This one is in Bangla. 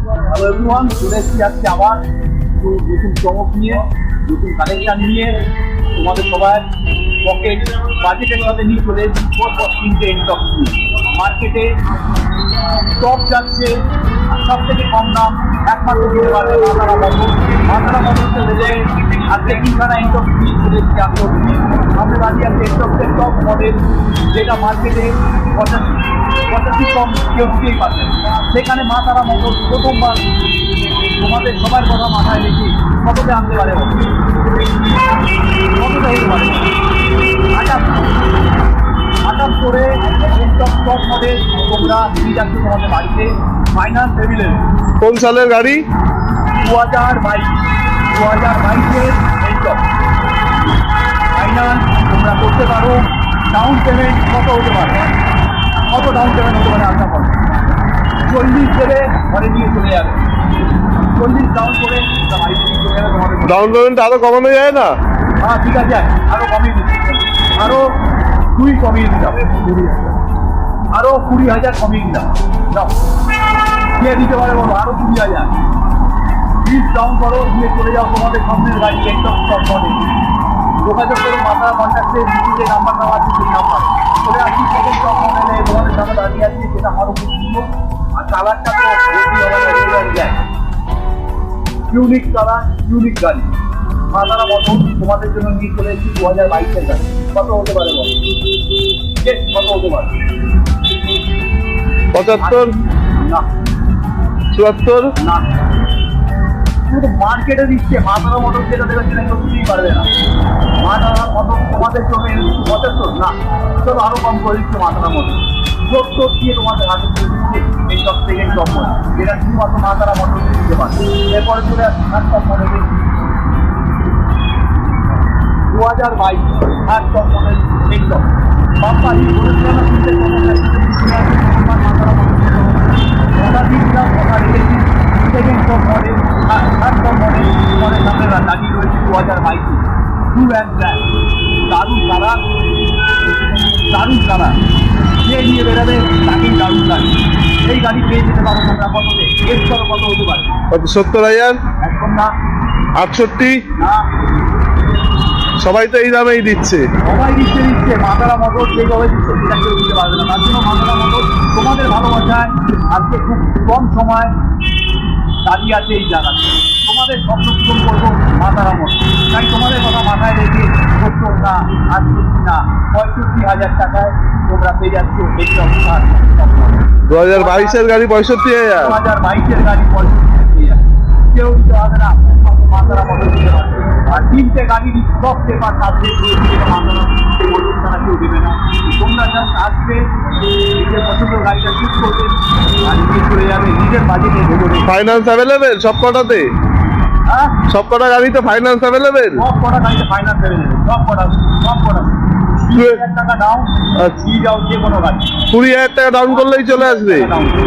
হ্যালো এভরিওয়ান, চলে এসেছি আজকে আবার একটু নতুন চমক নিয়ে, নতুন কালেকশন নিয়ে তোমাদের সবাই পকেট বাজেটের সাথে নিয়ে চলে এসেছি তিনটে এনটক নিয়ে। মার্কেটে টপ যাচ্ছে সব থেকে কম দাম একমাত্র দিতে পারবে মাতারা মডেল চলে যায়। আজকে তিনখানা এনটক নিয়ে চলে এসেছি আসল আমাদের বাড়ি আছে এনটকের টপ মডেল, যেটা মার্কেটে 85 কম কেউ দিতেই পারবে। সেখানে মাতারা মডেল প্রথমবার তোমাদের সবার কথা মাথায় রেখে কতটা আনতে পারে, কতটা হতে পারে 28 করে এনটক টপ মডেল তোমরা নিয়ে যাচ্ছ তোমাদের বাড়িতে। Finance available. কোন সালের গাড়ি? 2022-এর এনটক ফাইন্যান্স তোমরা করতে পারো। ডাউন পেমেন্ট কত হতে পারে, কত ডাউন পেমেন্ট হতে পারে আশা করো? 40 দেবে, ঘরে নিয়ে চলে যাবে। 40 ডাউন করে বাড়িতে নিয়ে চলে যাবে তোমাদের। ডাউন পেমেন্ট আরো কমানো যায় না? হ্যাঁ ঠিক আছে, আরো কমিয়ে দিচ্ছি, আরো 2 কমিয়ে দিলাম, আরো 20,000 কমিয়ে দিলাম। দাও কে দিতে পারে বলো? আরো 20,000 প্লিজ ডাউন করো, দিয়ে চলে যাও তোমাদের সামনের গাড়ি একদম সব মডেল। যোগাযোগ করো মাতারা কন্ট্যাক্টে, যে নাম্বার দেওয়া আছে সেই নাম্বার চলে আসি। সেকেন্ড সব মডেলে তোমাদের সামনে দাঁড়িয়ে আছি, সেটা আরো খুব সুন্দর। আর কালারটা তো যায়, ইউনিক কালার, ইউনিক গাড়ি। মাতারা মডেল তোমাদের জন্য নিয়ে চলে এসেছি 2022-এর গাড়ি। কত হতে পারে বলো? কত হতে পারে? 75 না, 74 না, শুধু মার্কেটে দিচ্ছে। মাতারা মডেল যেটা দেখাচ্ছে না, কেউ দিতেই পারবে না। মাতারা মডেল তোমাদের জন্য 75 না, চলো আরো কম করে দিচ্ছে। মাতারা মডেল 70 দিয়ে তোমাদের হাতে দিয়ে দিচ্ছে এই সব থেকে টপ মডেল, যেটা শুধুমাত্র মাতারা মডেল দিতে পারে। এরপরে চলে আসছে third top model 2022 third top model Ntorq. বাম্পারি বলেছিলাম না তিনটে মাতারা মডেল কথা দিয়েছিলাম, কথা রেখেছি। Second top model third top model তোমাদের সামনে দাঁড়িয়ে রয়েছে 2022 ব্লু অ্যান্ড ব্ল্যাক। দারুণ কালার, দারুণ কালার। যে নিয়ে বেরোবে তাকেই দারুণ গাড়ি। এই গাড়ি পেয়ে যেতে পারো তোমরা কততে? এর করো কত হতে পারে? 70,000 একদম না, 68 না, সবাই তো এই দামেই দিচ্ছে। সবাই দিচ্ছে। মাতারা মডেল যেভাবে দিচ্ছে সেটা কেউ দিতে পারবে না। তার জন্য মাতারা মডেল তোমাদের ভালোবাসায় আজকে খুব কম সময় দাঁড়িয়ে আছে এই জায়গাতে। তোমাদের স্বপ্ন পূরণ করবো মাতারা মডেল। তাই তোমাদের কথা মাথায় রেখে 70 না, 68 না, 65,000 টাকায় তোমরা পেয়ে যাচ্ছ এই সংস্থার 2022-এর গাড়ি 65,000। 2022-এর গাড়ি 65,000 পেয়ে যাচ্ছে। কেউ দিতে হবে না, মাতারা মডেল দিতে পারবে। আর তিনটে গাড়ির সব পেপার থাকবে, মাতারা মডেল ছাড়া কেউ দেবে না। তোমরা জাস্ট আসবে, নিজের পছন্দের গাড়িটা চুজ করবে আর নিয়ে চলে যাবে নিজের বাজেটে ভেবে। ফাইন্যান্স অ্যাভেলেবেল সব কটাতে? হ্যাঁ, সব কটা গাড়িতে ফাইন্যান্স অ্যাভেলেবেল? সব কটা গাড়িতে ফাইন্যান্স দেবে, সব কটা 20,000 টাকা ডাউন, দিয়ে যাও যে কোনো গাড়ি। 20,000 টাকা ডাউন করলেই চলে আসবে। ডাউন